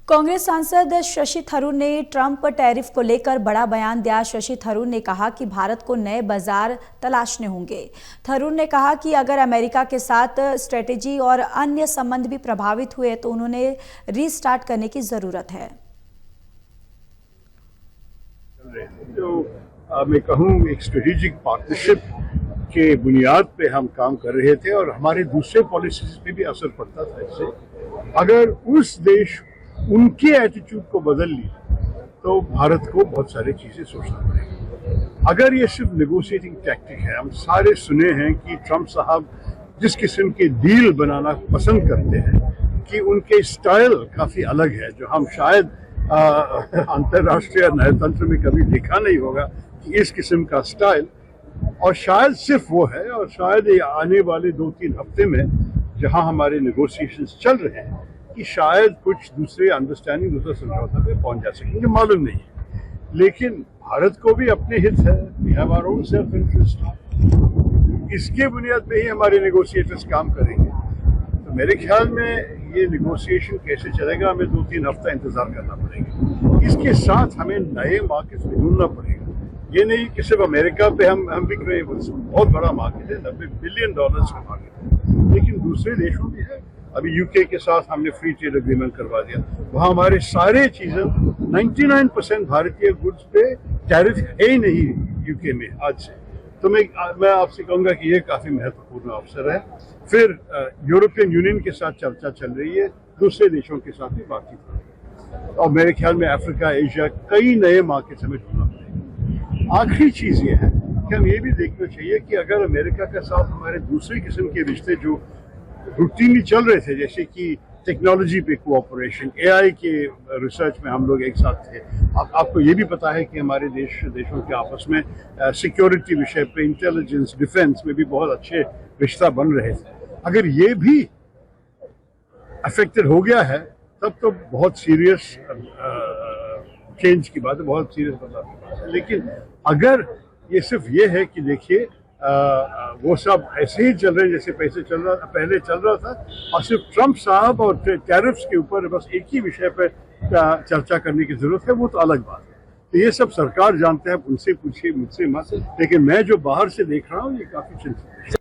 कांग्रेस सांसद शशि थरूर ने Trump tariff को लेकर बड़ा बयान दिया। शशि थरूर ने कहा कि भारत को नए बाजार तलाशने होंगे। थरूर ने कहा कि अगर अमेरिका के साथ स्ट्रेटेजी और अन्य संबंध भी प्रभावित हुए तो उन्होंने रीस्टार्ट करने की जरूरत है। तो मैं कहूँ एक स्ट्रेटेजिक पार्टनरशिप के बुनियाद पे हम काम कर रहे थे और हमारे दूसरे पॉलिसीज पे भी असर पड़ता था इससे। अगर उस देश उनके एटीट्यूड को बदल लिया तो भारत को बहुत सारी चीजें सोचना पड़ेगी। अगर ये सिर्फ नेगोशिएटिंग टैक्टिक है, हम सारे सुने हैं कि ट्रंप साहब जिस किस्म के डील बनाना पसंद करते हैं कि उनके स्टाइल काफी अलग है, जो हम शायद अंतर्राष्ट्रीय न्यायतंत्र में कभी देखा नहीं होगा कि इस किस्म का स्टाइल। और शायद सिर्फ वो है, और शायद ये आने वाले 2-3 हफ्ते में जहां हमारे नेगोशिएशंस चल रहे हैं कि शायद कुछ दूसरे अंडरस्टैंडिंग, दूसरा समझौता पे पहुंच जा सकेंगे, मालूम नहीं है। लेकिन भारत को भी अपने हित है, we have our own self interest. इसके बुनियाद पे ही हमारे नेगोशिएटर्स काम करेंगे। तो मेरे ख्याल में ये नेगोशिएशन कैसे चलेगा, हमें 2-3 हफ्ता इंतजार करना पड़ेगा। इसके साथ हमें नए मार्केट्स ढूंढना पड़ेगा। ये नहीं कि सिर्फ अमेरिका पे हम बिक रहे हैं, बहुत बड़ा मार्केट है, $90 बिलियन का मार्केट है। लेकिन दूसरे देशों भी है। अभी यूके के साथ हमने फ्री ट्रेड एग्रीमेंट करवा दिया, वहाँ हमारे सारे चीजें 99% भारतीय गुड्स पे टैरिफ है ही नहीं यूके में आज से। तो मैं आपसे कहूँगा कि ये काफी महत्वपूर्ण अवसर है। फिर यूरोपियन यूनियन के साथ चर्चा चल रही है, दूसरे देशों के साथ भी बातचीत हो रही है, और मेरे ख्याल में अफ्रीका, एशिया, कई नए मार्केट हमें ढूंढना पड़ेगा। आखिरी चीज ये है कि हम ये भी देखना चाहिए कि अगर अमेरिका के साथ हमारे दूसरे किस्म के रिश्ते जो रूटीनली चल रहे थे, जैसे कि टेक्नोलॉजी पे कोऑपरेशन, एआई के रिसर्च में हम लोग एक साथ थे। आपको ये भी पता है कि हमारे देशों के आपस में सिक्योरिटी विषय पे, इंटेलिजेंस, डिफेंस में भी बहुत अच्छे रिश्ता बन रहे थे। अगर ये भी अफेक्टेड हो गया है तब तो बहुत सीरियस चेंज की बात है, बहुत सीरियस बदलाव की बात है। लेकिन अगर ये सिर्फ ये है कि देखिए वो सब ऐसे ही चल रहे हैं जैसे पहले चल रहा था, और सिर्फ ट्रंप साहब और टैरिफ्स के ऊपर बस एक ही विषय पर चर्चा करने की जरूरत है, वो तो अलग बात है। तो ये सब सरकार जानते हैं, उनसे पूछिए, मुझसे मत। लेकिन मैं जो बाहर से देख रहा हूँ ये काफी चिंतित है।